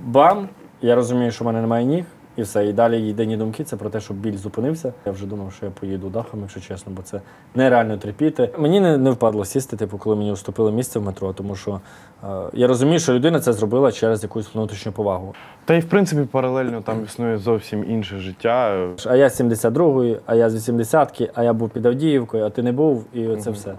бам, я розумію, що в мене немає ніг, і все. І далі єдині думки – це про те, щоб біль зупинився. Я вже думав, що я поїду дахом, якщо чесно, бо це нереально терпіти. Мені не впадло сісти, типу, коли мені уступили місце в метро, тому що я розумію, що людина це зробила через якусь внутрішню повагу. Та й, в принципі, паралельно там існує зовсім інше життя. А я з 72-ї, а я з 80-ки, а я був під Авдіївкою, а ти не був, і оце все.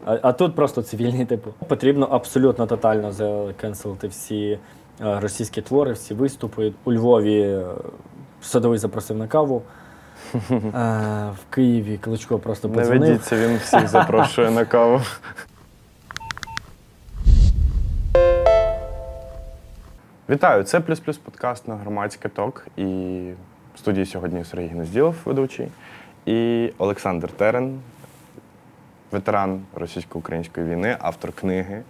А тут просто цивільний, типу. Потрібно абсолютно тотально закенселити всі російські твори, всі виступи. У Львові Садовий запросив на каву, в Києві Кличко просто подзвонив. Не ведіться, він всіх запрошує на каву. Вітаю, це «Плюс-плюс» подкаст на Громадське ТОК. І в студії сьогодні Сергій Гнезділов, ведучий, і Олександр Терен, ветеран російсько-української війни, автор книги,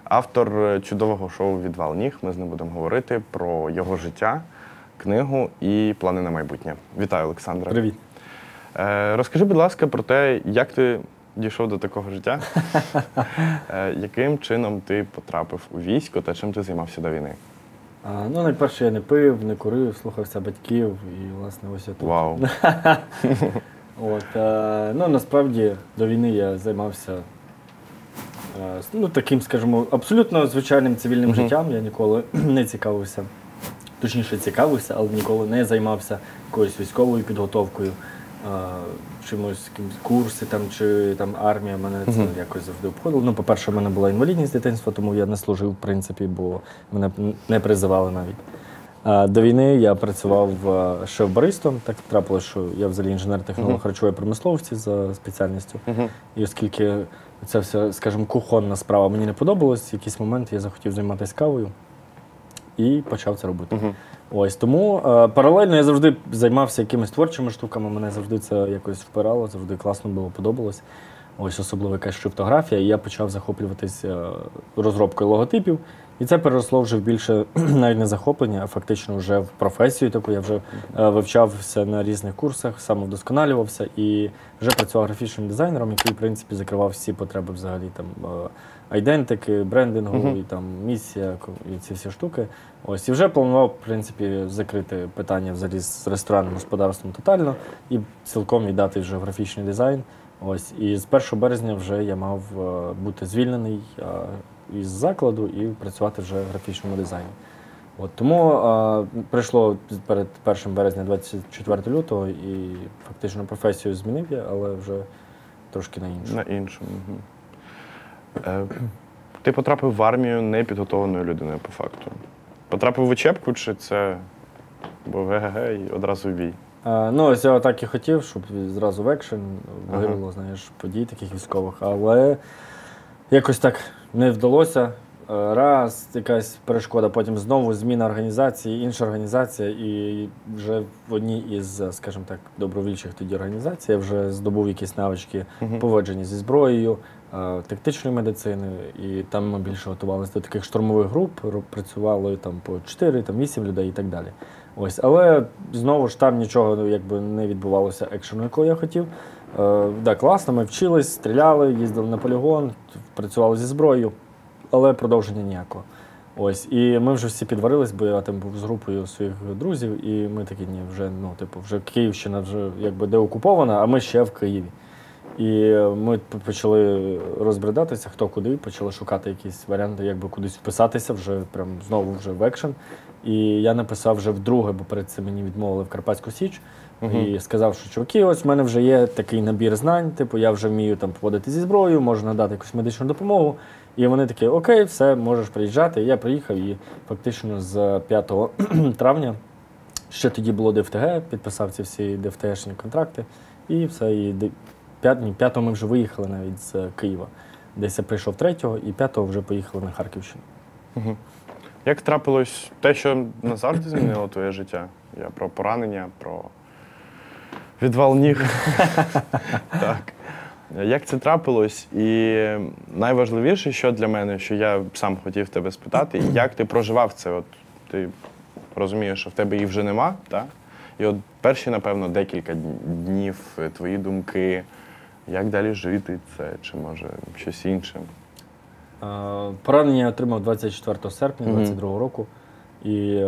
автор чудового шоу «Відвал ніг». Ми з ним будемо говорити про його життя, книгу і плани на майбутнє. Вітаю, Олександре. Привіт. Розкажи, будь ласка, про те, як ти дійшов до такого життя, яким чином ти потрапив у військо та чим ти займався до війни? Ну, найперше, я не пив, не курив, слухався батьків і, власне, ось я тут. Вау. Ну, насправді, до війни я займався таким, скажімо, абсолютно звичайним цивільним життям. Я ніколи не цікавився, точніше цікавився, але ніколи не займався якоюсь військовою підготовкою, чимось, курси там, чи там армія, мене це якось завжди обходило. Ну, по-перше, в мене була інвалідність з дитинства, тому я не служив, в принципі, бо мене не призивали навіть. До війни я працював шеф-баристом. Так трапилося, що я взагалі інженер-технолог харчової промисловості за спеціальністю. І оскільки ця вся, скажімо, кухонна справа мені не подобалась, в якийсь момент я захотів займатися кавою і почав це робити. Ось, тому паралельно я завжди займався якимись творчими штуками, мене завжди це якось впирало, завжди класно було, подобалось. Ось особливо якась фотографія, і я почав захоплюватись розробкою логотипів. І це переросло вже в більше навіть не захоплення, а фактично вже в професію таку. Я вже вивчався на різних курсах, самовдосконалювався і вже працював графічним дизайнером, який, в принципі, закривав всі потреби взагалі там айдентики, брендингу, і там місія, і ці всі штуки. Ось, і вже планував, в принципі, закрити питання взагалі з ресторанним господарством тотально і цілком віддати вже графічний дизайн. Ось, і з 1 березня вже я мав бути звільнений із закладу і працювати вже в графічному дизайні. От, тому прийшло перед 1 березня 24 лютого і фактично професію змінив я, але вже трошки на іншу. На іншу. Ти потрапив в армію непідготовленою людиною по факту. Потрапив в учебку, чи це був ГГГ і одразу в бій? Ну, ось я так і хотів, щоб зразу в екшен виграло, знаєш, подій таких військових, але якось так не вдалося. Раз, якась перешкода, потім знову зміна організації, інша організація, і вже в одній із, скажімо так, добровільчих тоді організацій я вже здобув якісь навички поводження зі зброєю, тактичної медицини, і там ми більше готувалися до таких штурмових груп, працювало там по 4, там 8 людей і так далі. Ось, але знову ж там нічого якби не відбувалося екшену, якого я хотів. Да, класно, ми вчились, стріляли, їздили на полігон, працювали зі зброєю, але продовження ніякого. Ось, і ми вже всі підварились, бо я там був з групою своїх друзів, і ми такі, ні, вже, ну, типу, вже Київщина вже якби деокупована, а ми ще в Києві. І ми почали розбредатися, хто куди, почали шукати якісь варіанти, якби кудись вписатися, вже прям знову вже в екшен. І я написав вже вдруге, бо перед цим мені відмовили в Карпатську Січ, і сказав, що чуваки, ось в мене вже є такий набір знань, типу я вже вмію там поводити зі зброєю, можу надати якусь медичну допомогу. І вони такі, окей, все, можеш приїжджати. І я приїхав і фактично з 5 травня, ще тоді було ДФТГ, підписав ці всі ДФТГшні контракти, і все, і 5-го ми вже виїхали навіть з Києва. Десь я прийшов 3-го, і 5-го вже поїхали на Харківщину. Як трапилось те, що назавжди змінило твоє життя? Я про поранення, про відвал ніг. Так. Як це трапилось? І найважливіше, що для мене, що я сам хотів тебе спитати, як ти проживав це? От ти розумієш, що в тебе їх вже нема, так? І от перші, напевно, декілька днів, твої думки, як далі жити це, чи може щось інше? Поранення я отримав 24 серпня 2022 року. І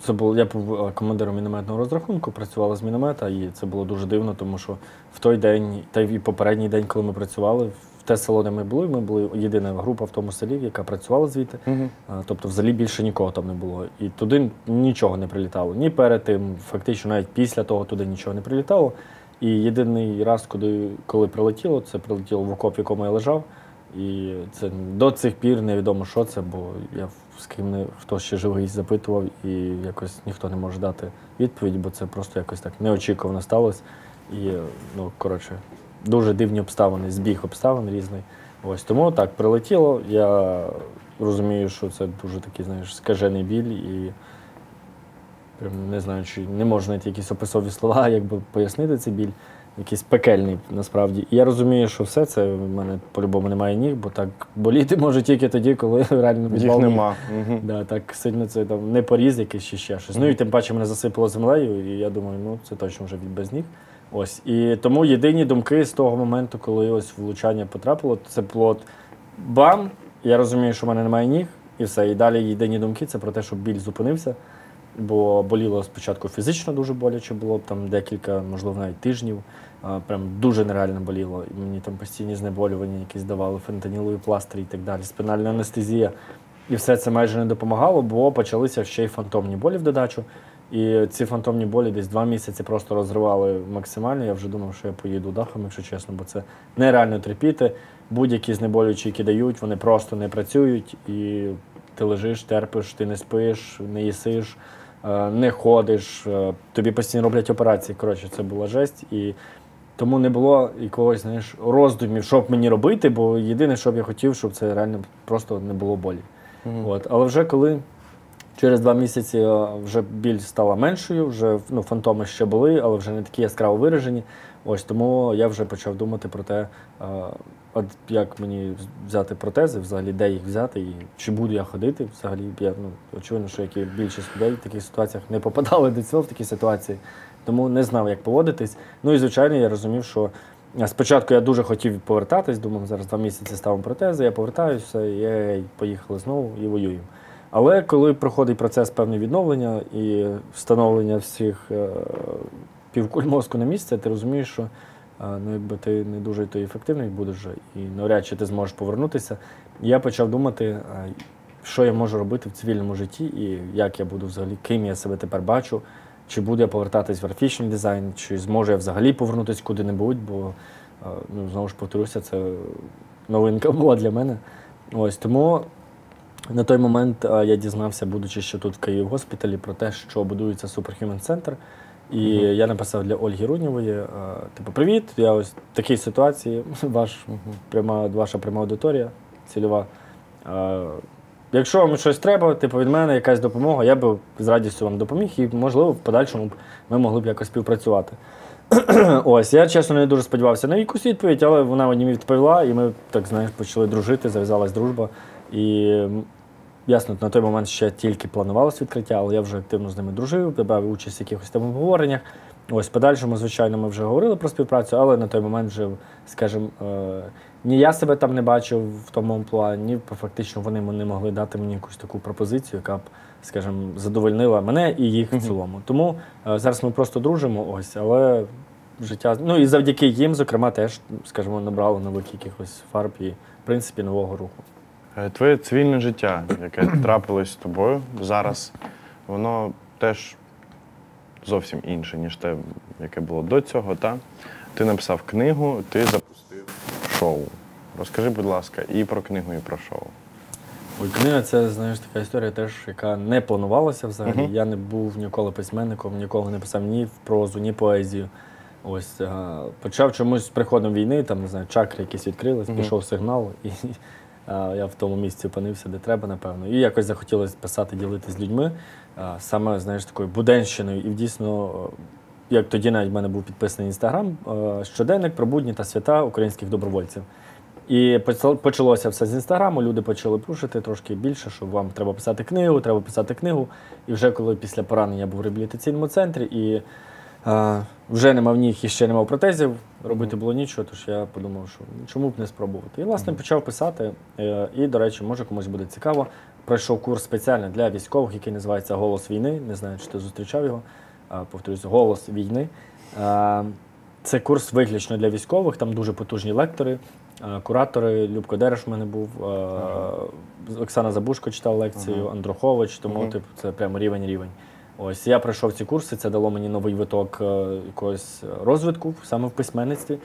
це було, я був командиром мінометного розрахунку, працювала з міномета, і це було дуже дивно, тому що в той день, та й попередній день, коли ми працювали, в те село, де ми були єдина група в тому селі, яка працювала звідти. Тобто взагалі більше нікого там не було. І туди нічого не прилітало. Ні перед тим, фактично навіть після того туди нічого не прилітало. І єдиний раз, коли прилетіло, це прилетіло в окоп, в якому я лежав. І це до цих пір невідомо, що це, бо я з ким хто ще живий запитував, і якось ніхто не може дати відповідь, бо це просто якось так неочікувано сталося. І, ну, коротше, дуже дивні обставини, збіг обставин різний. Ось тому так прилетіло. Я розумію, що це дуже такий, знаєш, скажений біль, і прям не знаю, чи не можна знайти якісь описові слова, як би пояснити цей біль. Якийсь пекельний, насправді. І я розумію, що все це в мене по-любому немає ніг, бо так боліти може тільки тоді, коли реально їх нема. Да, так сильно це там не поріз якийсь чи ще щось. Ну і тим паче мене засипало землею, і я думаю, ну це точно вже без ніг. Ось. І тому єдині думки з того моменту, коли ось влучання потрапило, це було бам, я розумію, що в мене немає ніг, і все. І далі єдині думки це про те, щоб біль зупинився. Бо боліло спочатку фізично дуже боляче було, там декілька, можливо, навіть тижнів. Прям дуже нереально боліло. І мені там постійні знеболювання якісь давали, фентанілові пластирі і так далі, спинальна анестезія. І все це майже не допомагало, бо почалися ще й фантомні болі в додачу. І ці фантомні болі десь 2 місяці просто розривали максимально. Я вже думав, що я поїду дахом, якщо чесно, бо це нереально терпіти. Будь-які знеболюючі, які дають, вони просто не працюють. І ти лежиш, терпиш, ти не спиш, не їсиш, не ходиш, тобі постійно роблять операції. Коротше, це була жесть. І тому не було якогось, знаєш, роздумів, що б мені робити, бо єдине, що б я хотів, щоб це реально просто не було болі. От. Але вже коли через 2 місяці вже біль стала меншою, вже фантоми ще були, але вже не такі яскраво виражені. Ось тому я вже почав думати про те, от як мені взяти протези, взагалі, де їх взяти і чи буду я ходити. Взагалі, я, очевидно, що як і більшість людей в таких ситуаціях не попадали до цього в такі ситуації, тому не знав, як поводитись. Ну і, звичайно, я розумів, що спочатку я дуже хотів повертатись, думав, зараз 2 місяці ставимо протези, я повертаюся, і поїхали знову і воюємо. Але коли проходить процес певного відновлення і встановлення всіх півкуль мозку на місце, ти розумієш, що якби ти не дуже ефективний будеш вже, і навряд чи ти зможеш повернутися. І я почав думати, що я можу робити в цивільному житті і як я буду взагалі, ким я себе тепер бачу, чи буду я повертатись в графічний дизайн, чи зможу я взагалі повернутися куди-небудь, бо, знову ж повторюся, це новинка була для мене. Ось, тому на той момент я дізнався, будучи ще тут в Київ-госпіталі, про те, що будується Superhuman Center. І я написав для Ольги Руднєвої, типу, привіт, я ось в такій ситуації, ваша пряма аудиторія цільова. Якщо вам щось треба, типу, від мене якась допомога, я би з радістю вам допоміг і, можливо, в подальшому ми могли б якось співпрацювати. Ось, я, чесно, не дуже сподівався на якусь відповідь, але вона мені відповіла, і ми, так, знаєш, почали дружити, зав'язалась дружба. І, ясно, на той момент ще тільки планувалось відкриття, але я вже активно з ними дружив, брав участь в якихось там обговореннях. Ось, в подальшому, звичайно, ми вже говорили про співпрацю, але на той момент вже, скажімо, ні я себе там не бачив в тому амплуа, ні фактично вони не могли дати мені якусь таку пропозицію, яка б, скажімо, задовольнила мене і їх в цілому. Тому зараз ми просто дружимо, ось, але життя, ну і завдяки їм, зокрема, теж, скажімо, набрало нових якихось фарб і, в принципі, нового руху. Твоє цивільне життя, яке трапилось з тобою зараз, воно теж зовсім інше, ніж те, яке було до цього, та? Ти написав книгу, ти запустив шоу. Розкажи, будь ласка, і про книгу, і про шоу. Ой, книга – це, знаєш, така історія теж, яка не планувалася взагалі. Я не був ніколи письменником, ніколи не писав ні в прозу, ні поезію. Ось, почав чомусь з приходом війни, там, не знаю, чакри якісь відкрились, пішов сигнал, і я в тому місці опинився, де треба, напевно. І якось захотілося писати, ділитися з людьми, саме, знаєш, такою буденщиною. І дійсно, як тоді навіть в мене був підписаний Інстаграм, щоденник про будні та свята українських добровольців. І почалося все з Інстаграму, люди почали пушити трошки більше, що вам треба писати книгу. І вже коли після поранення я був в реабілітаційному центрі, і вже не мав ніг і ще не мав протезів, робити було нічого, тож я подумав, що чому б не спробувати. І, власне, почав писати, і, до речі, може комусь буде цікаво. пройшов курс спеціально для військових, який називається «Голос війни». Не знаю, чи ти зустрічав його. Повторюсь, «Голос війни». Це курс виключно для військових, там дуже потужні лектори, куратори. Любко Дереш в мене був, Оксана Забушко читав лекцію, Андрухович, тому типу, це прямо рівень. Ось я пройшов ці курси, це дало мені новий виток якогось розвитку саме в письменництві.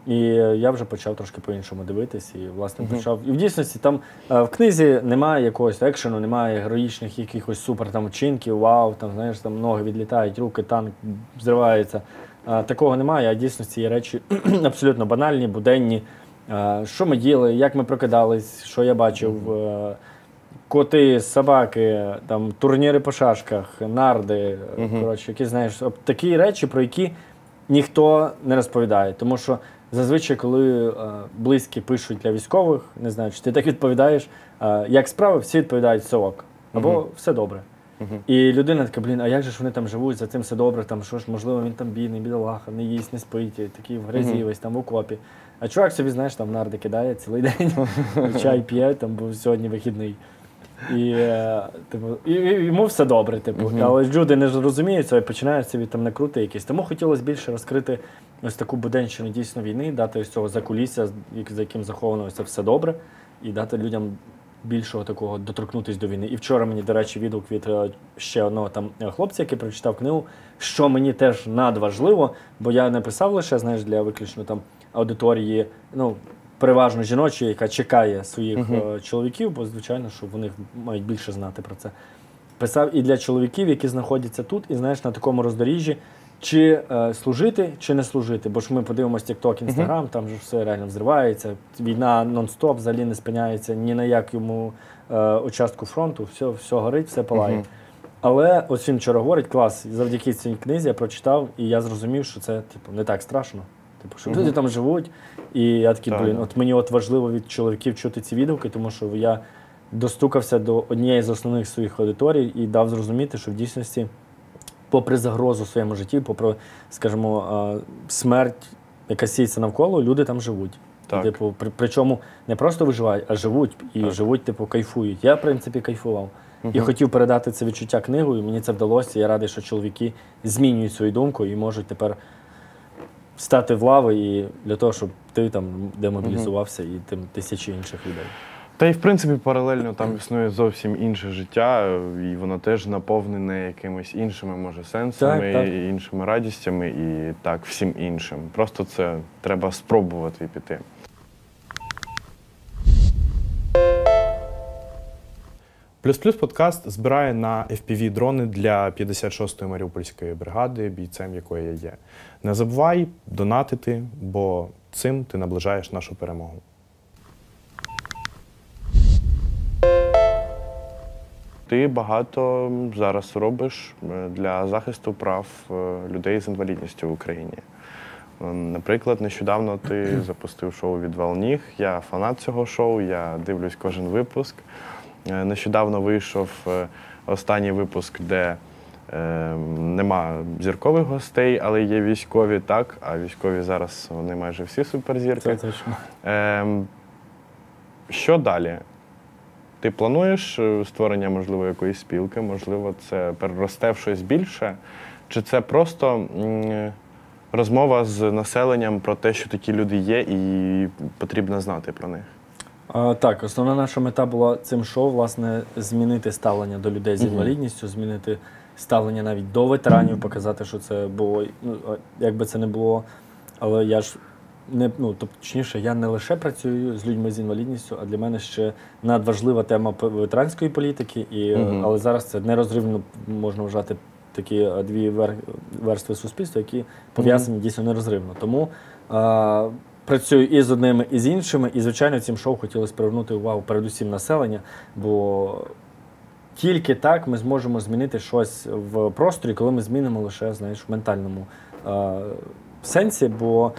І я вже почав трошки по-іншому дивитись, і власне почав. І в дійсності там в книзі немає якогось екшену, немає героїчних якихось супер там вчинків, вау, там знаєш, там ноги відлітають, руки, танк взривається. Такого немає, а в дійсності є речі абсолютно банальні, буденні. Що ми їли, як ми прокидались, що я бачив, коти, собаки, там турніри по шашках, нарди, коротше, які, знаєш, такі речі, про які ніхто не розповідає. Тому що зазвичай, коли близькі пишуть для військових, не знаю, чи ти так відповідаєш, як справи, всі відповідають «все ок» або «все добре». І людина така, блін, а як же ж вони там живуть, за цим все добре, там що ж, можливо, він там бідний, бідолаха, не їсть, не спить, такий в грязі весь, там в окопі. А чувак собі, знаєш, там нарди кидає цілий день, чай п'є, там, бо сьогодні вихідний. І, типу, йому все добре, типу. Але люди не розуміють цього і починають собі там накрути якісь. Тому хотілося більше розкрити ось таку буденщину дійсно війни, дати ось цього закулісся, за яким заховано ось це все добре, і дати людям більшого такого доторкнутися до війни. І вчора мені, до речі, відгук від ще одного там хлопця, який прочитав книгу, що мені теж надважливо, бо я не писав лише, знаєш, для виключно там аудиторії, ну, переважно жіночої, яка чекає своїх чоловіків, бо, звичайно, що вони мають більше знати про це. Писав і для чоловіків, які знаходяться тут, і, знаєш, на такому роздоріжжі, чи служити, чи не служити. Бо ж ми подивимося TikTok, Instagram, там же все реально взривається, війна нон-стоп, взагалі не спиняється ні на якому участку фронту, все горить, все палає. Але ось він вчора говорить, клас, завдяки цій книзі я прочитав, і я зрозумів, що це типу, не так страшно. Типу, що люди там живуть, і я такий, блін, от мені от важливо від чоловіків чути ці відгуки, тому що я достукався до однієї з основних своїх аудиторій і дав зрозуміти, що в дійсності, попри загрозу в своєму житті, попри, скажімо, смерть, яка сіється навколо, люди там живуть. Типу, причому не просто виживають, а живуть, і живуть, типу, кайфують. Я, в принципі, кайфував. І хотів передати це відчуття книгою, і мені це вдалося. Я радий, що чоловіки змінюють свою думку і можуть тепер стати в лави і для того, щоб ти там демобілізувався і тим тисячі інших людей. Та й, в принципі, паралельно там існує зовсім інше життя, і воно теж наповнене якимись іншими, може, сенсами, і іншими радістями, і так, всім іншим. Просто це треба спробувати і піти. Плюс-плюс подкаст збирає на FPV-дрони для 56-ї Маріупольської бригади, бійцем якої я є. Не забувай донатити, бо цим ти наближаєш нашу перемогу. Ти багато зараз робиш для захисту прав людей з інвалідністю в Україні. Наприклад, нещодавно ти запустив шоу «Відвал ніг». Я фанат цього шоу, я дивлюсь кожен випуск. Нещодавно вийшов останній випуск, де нема зіркових гостей, але є військові, так, а військові зараз вони майже всі суперзірки. Це точно. Що далі? Ти плануєш створення, можливо, якоїсь спілки, можливо, це переросте в щось більше? Чи це просто розмова з населенням про те, що такі люди є і потрібно знати про них? Так, основна наша мета була цим шоу, власне, змінити ставлення до людей з інвалідністю, змінити ставлення навіть до ветеранів, показати, що це було, ну, як би це не було, але я ж не, ну, точніше, я не лише працюю з людьми з інвалідністю, а для мене ще надважлива тема ветеранської політики, але зараз це нерозривно можна вважати такі дві верстви суспільства, які пов'язані дійсно нерозривно. Тому працюю і з одними, і з іншими, і, звичайно, цим шоу хотілося привернути увагу передусім населення, бо тільки так ми зможемо змінити щось в просторі, коли ми змінимо лише, знаєш, в ментальному сенсі, бо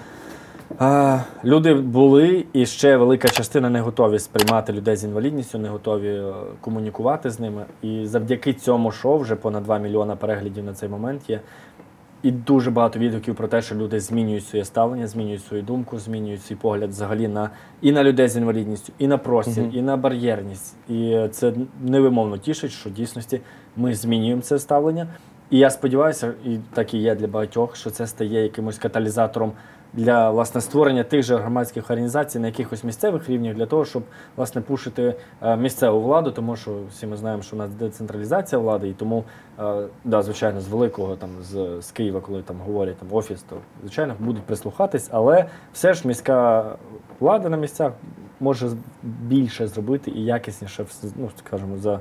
люди були, і ще велика частина не готові сприймати людей з інвалідністю, не готові комунікувати з ними. І завдяки цьому шоу вже понад 2 мільйона переглядів на цей момент є. І дуже багато відгуків про те, що люди змінюють своє ставлення, змінюють свою думку, змінюють свій погляд взагалі і на людей з інвалідністю, і на простір, і на бар'єрність. І це невимовно тішить, що в дійсності ми змінюємо це ставлення. І я сподіваюся, і так і є для багатьох, що це стає якимось каталізатором для, власне, створення тих же громадських організацій на якихось місцевих рівнях, для того, щоб, власне, пушити місцеву владу, тому що всі ми знаємо, що у нас децентралізація влади, і тому, да, звичайно, з великого, там, з Києва, коли там говорять там, офіс, то, звичайно, будуть прислухатись, але все ж міська влада на місцях може більше зробити і якісніше, ну, скажімо,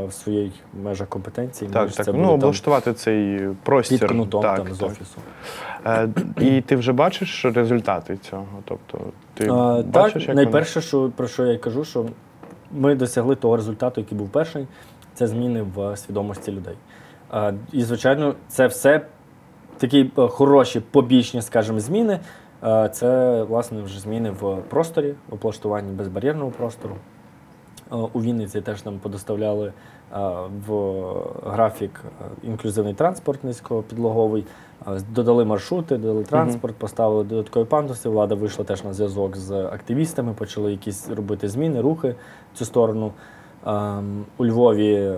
в своїх межах компетенції. Так, так. Ну, облаштувати цей простір. Під кнутом так, там, з так. офісу. І ти вже бачиш результати цього? Тобто, ти бачиш, так, найперше, про що я кажу, що ми досягли того результату, який був перший, це зміни в свідомості людей. І, звичайно, це все такі хороші, побічні, скажімо, зміни. Це, власне, вже зміни в просторі, в облаштуванні безбар'єрного простору. У Вінниці теж нам подоставляли в графік інклюзивний транспорт низькопідлоговий, додали маршрути, додали транспорт, поставили додаткові пандуси, влада вийшла теж на зв'язок з активістами, почали якісь робити зміни, рухи в цю сторону. У Львові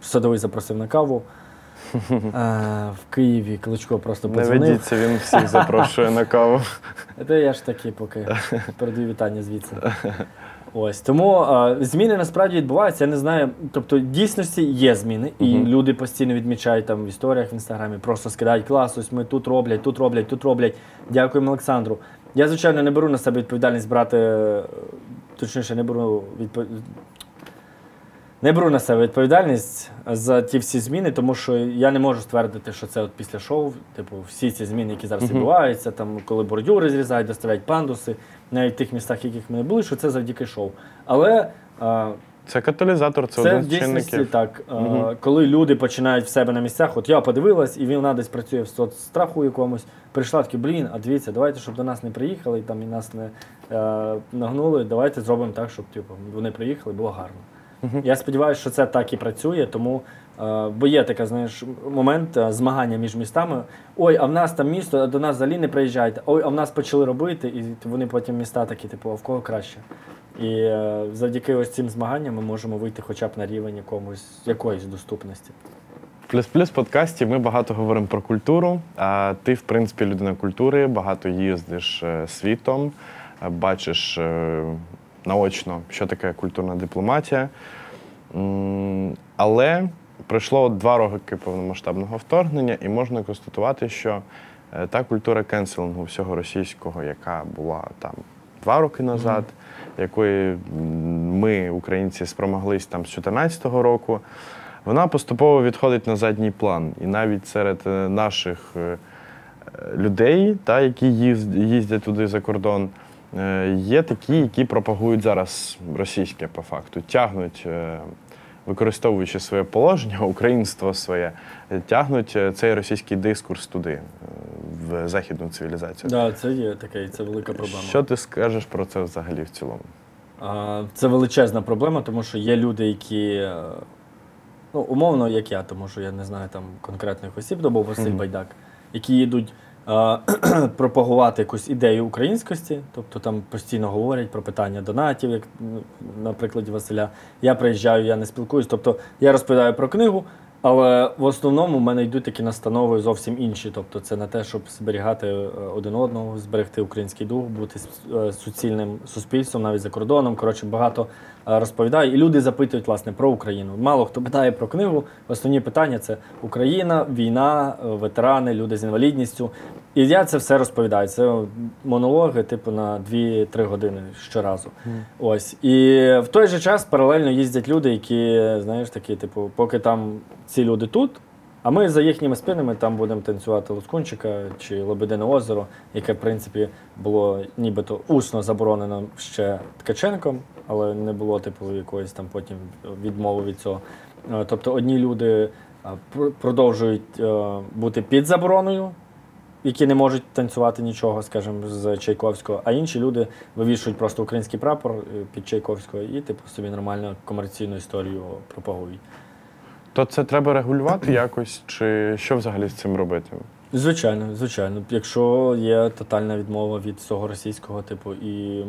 Садовий запросив на каву. В Києві Кличко просто подзвонив. Не ведіться, він всіх запрошує на каву. Це я ж таки поки передаю вітання звідси. Ось, тому зміни насправді відбуваються, я не знаю, тобто в дійсності є зміни, і люди постійно відмічають там в історіях в Інстаграмі, просто скидають клас, ось ми тут роблять, тут роблять, тут роблять. Дякуємо Олександру. Я, звичайно, не беру на себе відповідальність брати, точніше, не беру на себе відповідальність за ті всі зміни, тому що я не можу ствердити, що це от після шоу, типу, всі ці зміни, які зараз відбуваються, там, коли бордюри зрізають, доставляють пандуси, навіть в тих містах, яких ми не були, що це завдяки шоу. Але це каталізатор, це один з чинників. Це в дійсності так. Коли люди починають в себе на місцях, от я подивилась, і вона десь працює в соцстраху якомусь, прийшла таки, а дивіться, давайте, щоб до нас не приїхали, і там і нас не нагнули, давайте зробимо так, щоб типу, вони приїхали, було гарно. Я сподіваюся, що це так і працює, тому, бо є така, знаєш, момент змагання між містами. Ой, а в нас там місто, а до нас взагалі не приїжджають. Ой, а в нас почали робити, і вони потім міста такі, типу, а в кого краще. І завдяки ось цим змаганням ми можемо вийти хоча б на рівень якоїсь доступності. Плюс-плюс в подкасті ми багато говоримо про культуру, а ти, в принципі, людина культури, багато їздиш світом, бачиш наочно, що таке культурна дипломатія. Але пройшло 2 роки повномасштабного вторгнення, і можна констатувати, що та культура кенселінгу всього російського, яка була там 2 роки назад, якої ми, українці, спромоглись там з 2014 року, вона поступово відходить на задній план. І навіть серед наших людей, які їздять туди за кордон, є такі, які пропагують зараз російське по факту, тягнуть, використовуючи своє положення, українство своє, тягнуть цей російський дискурс туди, в західну цивілізацію. Так, це є таке, це велика проблема. Що ти скажеш про це взагалі в цілому? Це величезна проблема, тому що є люди, які, ну, умовно, як я, тому що я не знаю там конкретних осіб, то був Василь Байдак, які їдуть пропагувати якусь ідею українськості, тобто там постійно говорять про питання донатів, як на прикладі Василя. Я приїжджаю, я не спілкуюсь, тобто я розповідаю про книгу, але в основному в мене йдуть такі настанови зовсім інші, тобто це на те, щоб зберігати один одного, зберегти український дух, бути суцільним суспільством, навіть за кордоном, коротше, багато розповідаю. І люди запитують, власне, про Україну. Мало хто питає про книгу, основні питання – це Україна, війна, ветерани, люди з інвалідністю. І я це все розповідаю. Це монологи, типу, на 2-3 години щоразу. Ось. І в той же час паралельно їздять люди, які, знаєш, такі, типу, поки там ці люди тут, а ми за їхніми спинами там будемо танцювати Лускунчика чи Лебедине озеро, яке, в принципі, було нібито усно заборонено ще Ткаченком, але не було, типу, якоїсь там потім відмови від цього. Тобто одні люди продовжують бути під забороною, які не можуть танцювати нічого, скажімо, з Чайковського, а інші люди вивішують просто український прапор під Чайковського і, типу, собі нормально комерційну історію пропагують. То це треба регулювати якось, чи що взагалі з цим робити? Звичайно, звичайно. Якщо є тотальна відмова від всього російського типу, і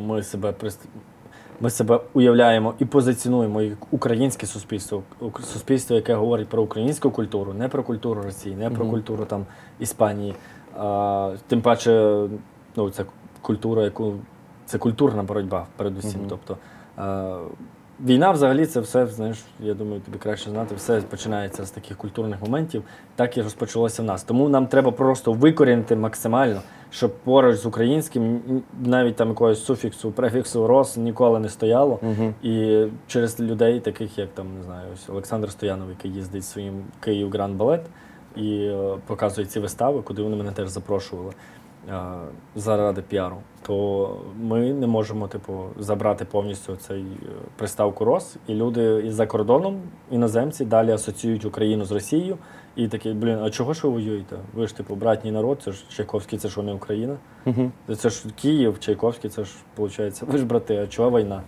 ми себе уявляємо і позиціонуємо як українське суспільство, суспільство, яке говорить про українську культуру, не про культуру Росії, не про культуру там Іспанії. Тим паче, ну, це культура, це культурна боротьба передусім. Тобто війна взагалі це все, знаєш, я думаю, тобі краще знати, все починається з таких культурних моментів, так і розпочалося в нас. Тому нам треба просто викорінити максимально, щоб поруч з українським навіть там якогось суфіксу, префіксу «рос» ніколи не стояло. І через людей, таких як там, не знаю, ось Олександр Стоянов, який їздить своїм Київ Гранд Балет і показує ці вистави, куди вони мене теж запрошували заради піару, то ми не можемо забрати повністю цей приставку «Рос», і люди із-за кордоном, іноземці, далі асоціюють Україну з Росією, і такі, а чого ж ви воюєте? Ви ж братній народ, це ж Чайковський, це ж не Україна. Це ж Київ, Чайковський, це ж, виходить, ви ж брати, а чого війна?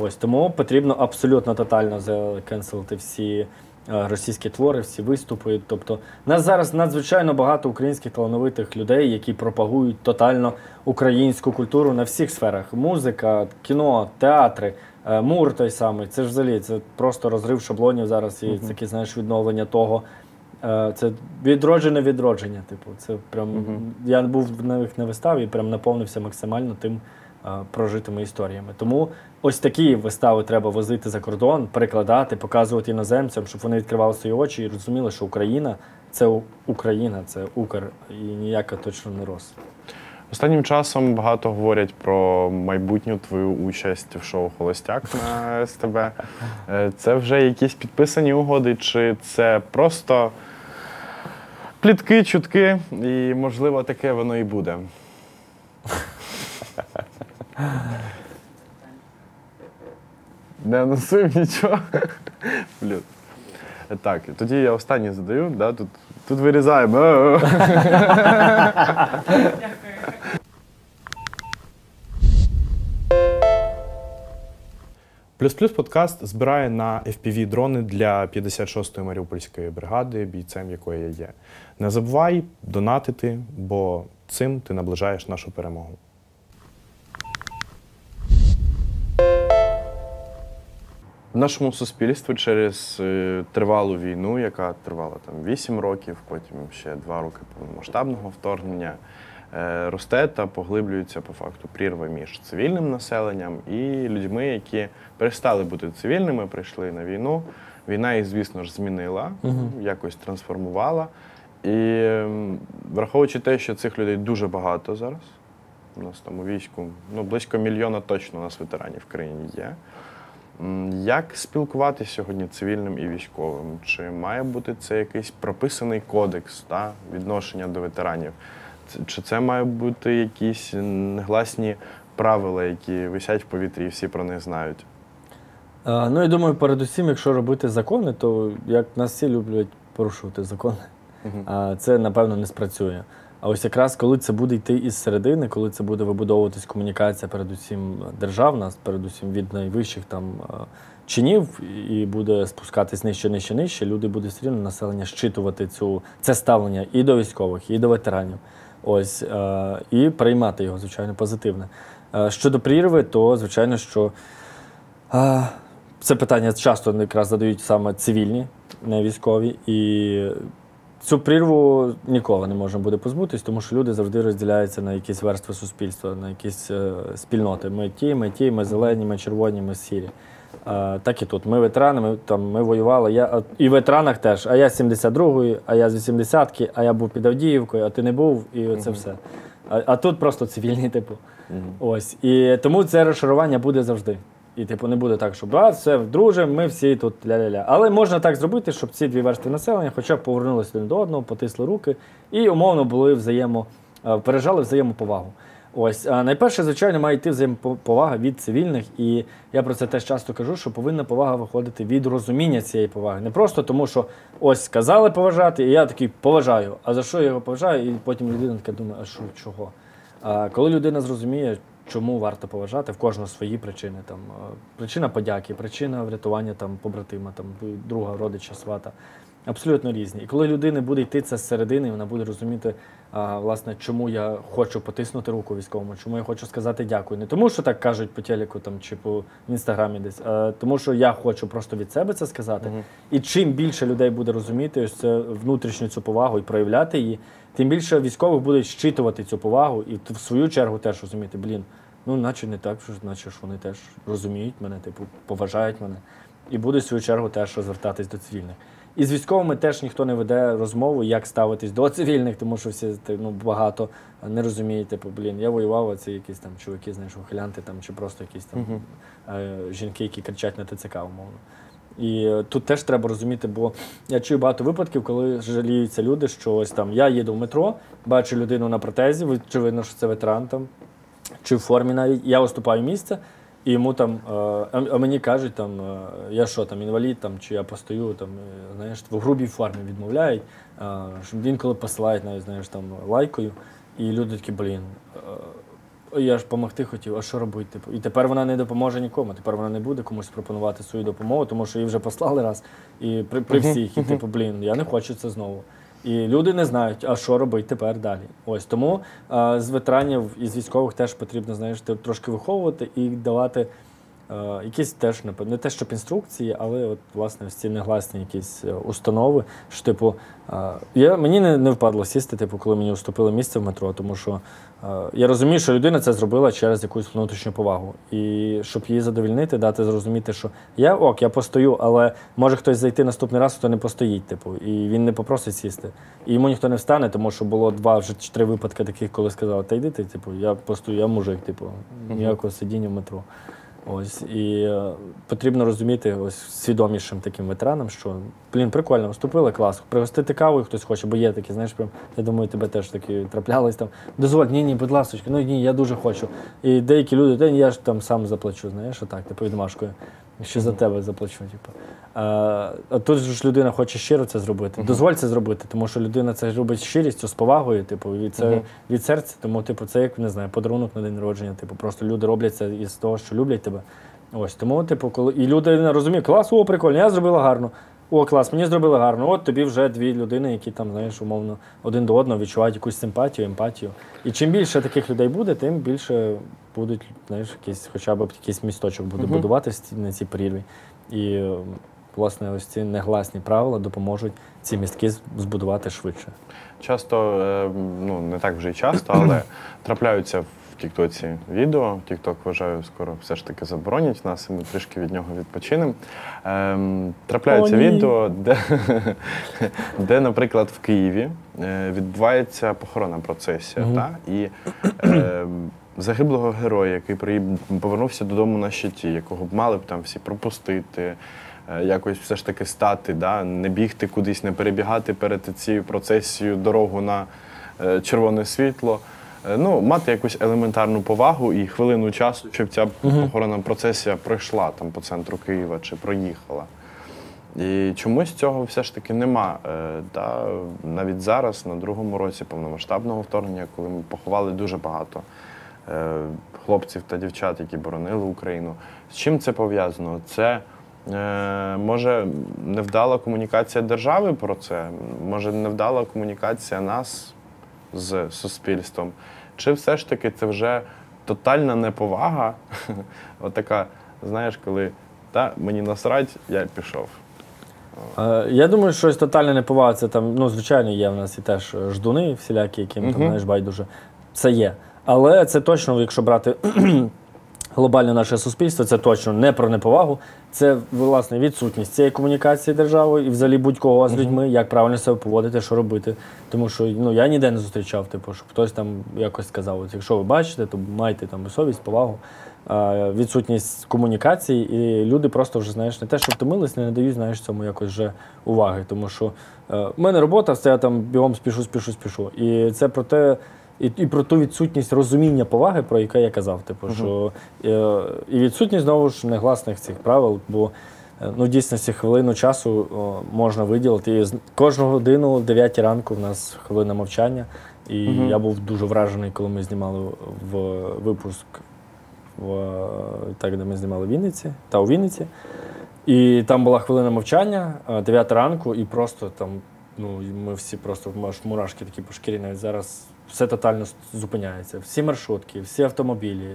Ось, тому потрібно абсолютно тотально закенселити всі російські твори, всі виступи. Тобто, нас зараз надзвичайно багато українських талановитих людей, які пропагують тотально українську культуру на всіх сферах. Музика, кіно, театри, мур той самий. Це ж взагалі, це просто розрив шаблонів зараз і таке, знаєш, відновлення того. Це відродження, типу. Це прям, я був на виставі і прям наповнився максимально тим прожитими історіями. Тому ось такі вистави треба возити за кордон, перекладати, показувати іноземцям, щоб вони відкривали свої очі і розуміли, що Україна – це Україна, це Укр, і ніяка точно не Рос. Останнім часом багато говорять про майбутню твою участь в шоу «Холостяк» на СТБ. Це вже якісь підписані угоди, чи це просто плітки, чутки, і, можливо, таке воно і буде? Не анонсуємо нічого. Блін. Так, тоді я останнє задаю, да? Тут вирізаємо. Плюс-плюс подкаст збирає на FPV-дрони для 56-ї Маріупольської бригади, бійцем якої я є. Не забувай донатити, бо цим ти наближаєш нашу перемогу. В нашому суспільстві через тривалу війну, яка тривала 8 років, потім ще 2 роки повномасштабного вторгнення, росте та поглиблюється по факту прірва між цивільним населенням і людьми, які перестали бути цивільними, прийшли на війну. Війна їх, звісно ж, змінила, якось трансформувала. І враховуючи те, що цих людей дуже багато зараз, у нас там у війську, близько 1 мільйона точно у нас ветеранів в країні є. Як спілкуватися сьогодні цивільним і військовим? Чи має бути це якийсь прописаний кодекс відношення до ветеранів? Чи це мають бути якісь негласні правила, які висять в повітрі і всі про них знають? Я думаю, передусім, якщо робити закони, то як нас всі люблять порушувати закони, це, напевно, не спрацює. А ось якраз коли це буде йти із середини, коли це буде вибудовуватись комунікація передусім державна, передусім від найвищих чинів, і буде спускатись нижче, люди будуть все рівно населення щитувати це ставлення і до військових, і до ветеранів. Ось, і приймати його, звичайно, позитивне. Щодо прірви, то, звичайно, що це питання часто якраз задають саме цивільні, не військові, і цю прірву ніколи не можна буде позбутись, тому що люди завжди розділяються на якісь верстви суспільства, на якісь спільноти. Ми ті, ми зелені, ми червоні, ми сірі. Так і тут. Ми ветерани, ми воювали, і в ветеранах теж. А я з 72-ї, а я з 80-ки, а я був під Авдіївкою, а ти не був, і це все. А тут просто цивільний, типу. Ось. І тому це розшарування буде завжди. І не буде так, що все, друже, ми всі тут ля-ля-ля. Але можна так зробити, щоб ці дві верстви населення хоча б повернулися один до одного, потисли руки і умовно пережали взаємоповагу. Ось, найперше, звичайно, має йти взаємоповага від цивільних, і я про це теж часто кажу, що повинна повага виходити від розуміння цієї поваги. Не просто тому, що ось сказали поважати, і я такий поважаю, а за що я його поважаю, і потім людина така думає, а що, чого? А коли людина зрозуміє, чому варто поважати, в кожного свої причини. Там, причина подяки, причина врятування там, побратима, там, друга, родича, свата. Абсолютно різні. І коли людина буде йти це зсередини, вона буде розуміти, власне, чому я хочу потиснути руку військовому, чому я хочу сказати дякую. Не тому, що так кажуть по телеку там, чи по інстаграмі десь, а тому, що я хочу просто від себе це сказати. І чим більше людей буде розуміти ось це, внутрішню цю повагу і проявляти її, тим більше військових будуть щитувати цю повагу і в свою чергу теж розуміти, ну наче не так, наче ж вони теж розуміють мене, типу, поважають мене. І будуть в свою чергу теж розвертатись до цивільних. І з військовими теж ніхто не веде розмову, як ставитись до цивільних, тому що всі багато не розуміють, типу, я воював, а це якісь там чуваки, знаєш, ухилянти там, чи просто якісь там жінки, які кричать на ТЦК, умовно. І тут теж треба розуміти, бо я чую багато випадків, коли жаліються люди, що ось там я їду в метро, бачу людину на протезі, очевидно, що це ветеран там, чи в формі навіть, я уступаю місце, і йому там, а мені кажуть, там, я що, там, інвалід, там, чи я постою, там, знаєш, в грубій формі відмовляють, інколи посилають, навіть, знаєш, там, лайкою, і люди такі, я ж допомогти хотів, а що робити? Типу? І тепер вона не допоможе нікому, тепер вона не буде комусь пропонувати свою допомогу, тому що її вже послали раз, і при всіх, і типу, я не хочу це знову. І люди не знають, а що робити тепер далі. Ось тому з ветеранів і з військових теж потрібно, знаєш, трошки виховувати і давати якісь теж, не те, щоб інструкції, але от, власне, ось ці негласні якісь установи, що, типу, мені не впадло сісти, типу, коли мені уступили місце в метро, тому що я розумію, що людина це зробила через якусь внутрішню повагу. І щоб її задовольнити, дати зрозуміти, що я постою, але може хтось зайти наступний раз, хто не постоїть, типу, і він не попросить сісти. І йому ніхто не встане, тому що було 2 вже 3 випадки таких, коли сказали, та йди ти, типу, я постою, я мужик, типу, ніякого сидіння в метро. Ось, і потрібно розуміти ось свідомішим таким ветеранам, що, прикольно, вступили, клас, пригостити кавою хтось хоче, бо є такі, знаєш, прям, я думаю, тебе теж такі траплялись там, дозволь, ні, будь ласка, ні, я дуже хочу. І деякі люди, я ж там сам заплачу, знаєш, отак, типу, відмашкою, ще за тебе заплачу, типу. А тут ж людина хоче щиро це зробити. Дозволь це зробити, тому що людина це робить з щирістю, з повагою, типу, і це від серця, тому, типу, це як, не знаю, подарунок на день народження, типу, просто люди роблять це із того, що люблять тебе. Ось, тому, типу, коли і людина розуміє, клас, прикольно, я зробила гарно. Клас, мені зробили гарно. От тобі вже 2 людини, які там, знаєш, умовно, один до одного відчувають якусь симпатію, емпатію. І чим більше таких людей буде, тим більше будуть, знаєш, хоча б якийсь місточок буде будуватися на цій прірві. І, власне, ось ці негласні правила допоможуть ці містки збудувати швидше. Часто, не так вже й часто, але трапляються в тіктоці відео. Тікток, вважаю, скоро все ж таки заборонять нас, і ми трішки від нього відпочинемо. Трапляються відео, де, наприклад, в Києві відбувається похоронна процесія. І загиблого героя, який повернувся додому на щиті, якого б мали б там всі пропустити, якось все ж таки стати, не бігти кудись, не перебігати перед цією процесією дорогу на червоне світло. Мати якусь елементарну повагу і хвилину часу, щоб ця похоронна процесія пройшла там по центру Києва чи проїхала. І чомусь цього все ж таки нема. Навіть зараз, на 2-му році повномасштабного вторгнення, коли ми поховали дуже багато хлопців та дівчат, які боронили Україну. З чим це пов'язано? Це, може, невдала комунікація держави про це? Може, невдала комунікація нас з суспільством? Чи все ж таки це вже тотальна неповага? Отака, знаєш, коли мені насрать, я пішов. Я думаю, що щось тотальне неповага, це там, звичайно, є в нас і теж ждуни всілякі, яким там, знаєш, байдуже. Це є. Але це точно, якщо брати глобальне наше суспільство, це точно не про неповагу, це, власне, відсутність цієї комунікації державою і взагалі будь-кого з людьми, як правильно себе поводити, що робити. Тому що я ніде не зустрічав, щоб хтось там якось сказав, якщо ви бачите, то майте там совість, повагу. Відсутність комунікації, і люди просто вже, знаєш, не те, що втомились, не надають, знаєш, цьому якось вже уваги. Тому що в мене робота, все, я там бігом спішу. І це про те, і про ту відсутність розуміння поваги, про яке я казав. Що, і відсутність, знову ж, негласних цих правил, бо в дійсності хвилину часу можна виділити. І кожну годину о 9 ранку в нас хвилина мовчання. І я був дуже вражений, коли ми знімали випуск так, де ми знімали в Вінниці, у Вінниці. І там була хвилина мовчання, 9 ранку, і просто там, ну, ми всі просто, мурашки такі по шкірі, навіть зараз все тотально зупиняється. Всі маршрутки, всі автомобілі,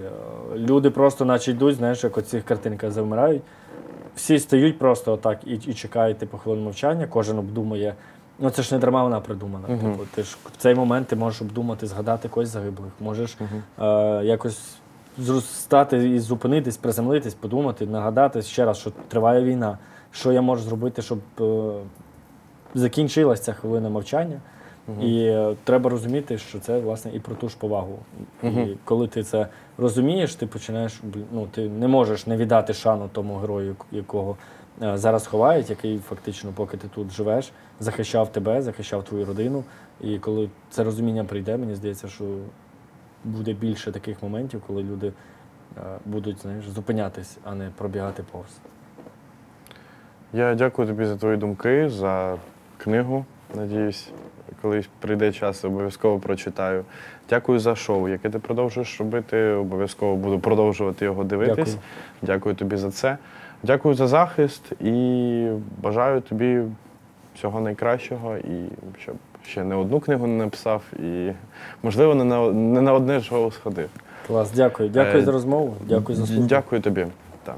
люди просто наче йдуть, знаєш, як у цих картинках завмирають. Всі стають просто отак і чекають типу, хвилину мовчання, кожен обдумує. Ну це ж не дарма вона придумана. Типу, ти ж в цей момент ти можеш обдумати, згадати когось загиблих, можеш якось стати і зупинитись, приземлитись, подумати, нагадати ще раз, що триває війна, що я можу зробити, щоб закінчилася ця хвилина мовчання. І треба розуміти, що це власне і про ту ж повагу. І коли ти це розумієш, ти починаєш, ну ти не можеш не віддати шану тому герою, якого зараз ховають, який фактично, поки ти тут живеш, захищав тебе, захищав твою родину. І коли це розуміння прийде, мені здається, що буде більше таких моментів, коли люди будуть, знаєш, зупинятись, а не пробігати повз. Я дякую тобі за твої думки, за книгу. Надіюсь, колись прийде час, обов'язково прочитаю. Дякую за шоу, яке ти продовжуєш робити. Обов'язково буду продовжувати його дивитись. Дякую тобі за це. Дякую за захист і бажаю тобі всього найкращого, і щоб ще не одну книгу не написав, і, можливо, не на одне шоу сходив. Клас, дякую. Дякую за розмову, дякую за слухання. Дякую тобі. Так.